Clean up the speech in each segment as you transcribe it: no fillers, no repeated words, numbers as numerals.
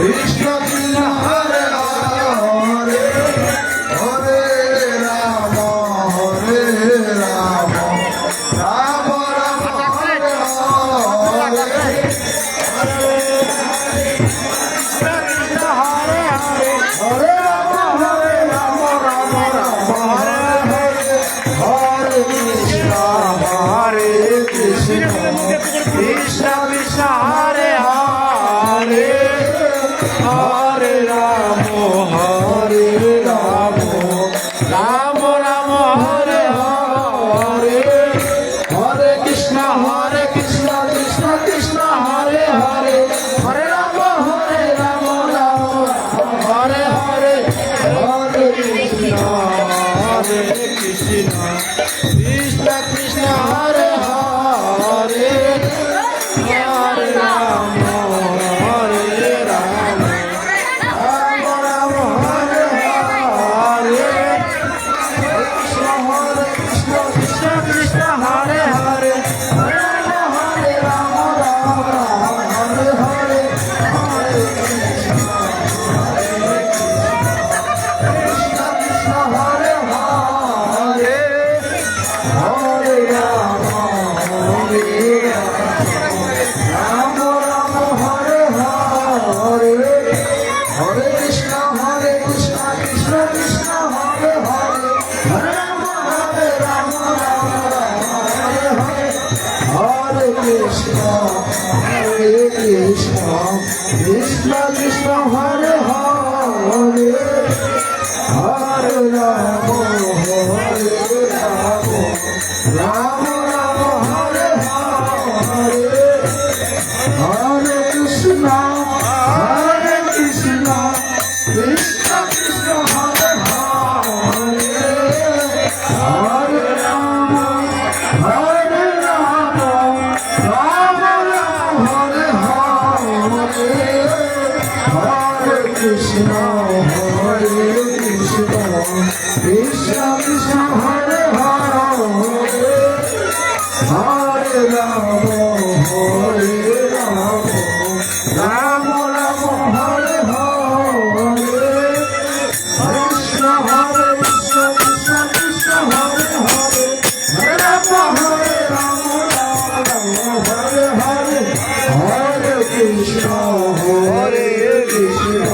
Krishna Krishna Hare Hare Krishna Krishna Hare Hare Hare Ram Ram Ram Hare Hare Hare Krishna Krishna Krishna Hare Hare Hare Ram Ram Ram Hare Hare Hare Krishna Krishna Krishna Hare Hare Hare Ram Ram Ram Hare Hare Krishna Hare Krishna Krishna Krishna Hare Hare Hare Ram Hare Ram Ram Hare Hare Hare Krishna Krishna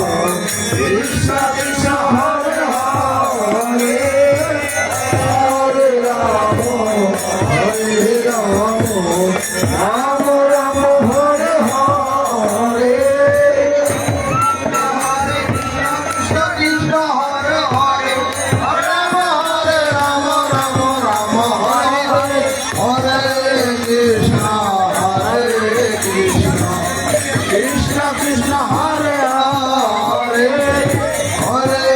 Krishna Krishna Hare Hare Hare Ram Ram Ram Hare Hare Krishna Krishna Hare Hare Hare Ram Ram Ram Hare Hare Hare Krishna Krishna Krishna Hare Hare Hare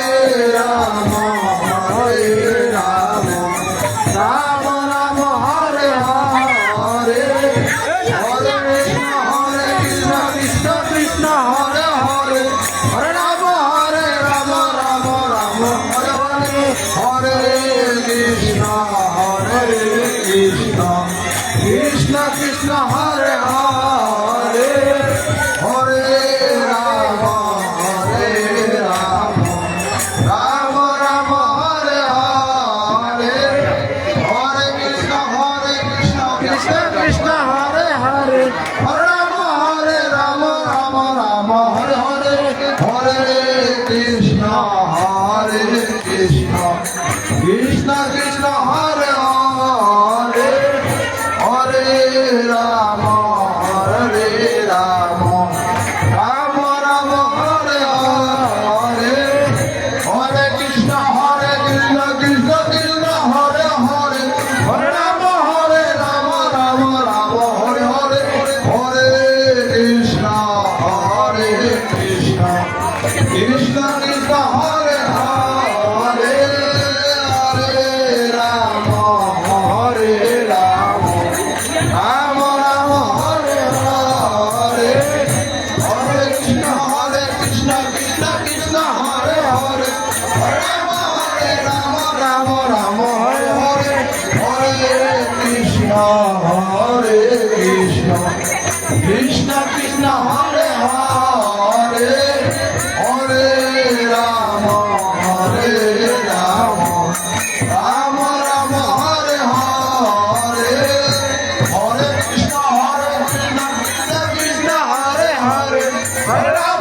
Ram Ram Hare Hare Hare Krishna Krishna Krishna Hare Hare Hare Ram Ram Ram Hare Hare Hare Krishna Krishna Krishna Hare Hare Hare Ram Ram Hare Hare Hare Krishna Krishna Krishna Hare Hare Hare Ram Ram Ram Hare Hare Hare Krishna Krishna Krishna Hare Hare Hare Ram Ram Hare Hare Hare Krishna Krishna Krishna Hare Hare Hare Ram Ram Ram Hare Hare Hare Krishna Krishna Krishna Hare Hare Hare Ram Ram Hare Hare Hare Krishna Krishna Krishna Hare Hare Hare Ram Ram Ram Hare Hare Hare Krishna Krishna Krishna Hare Hare Hare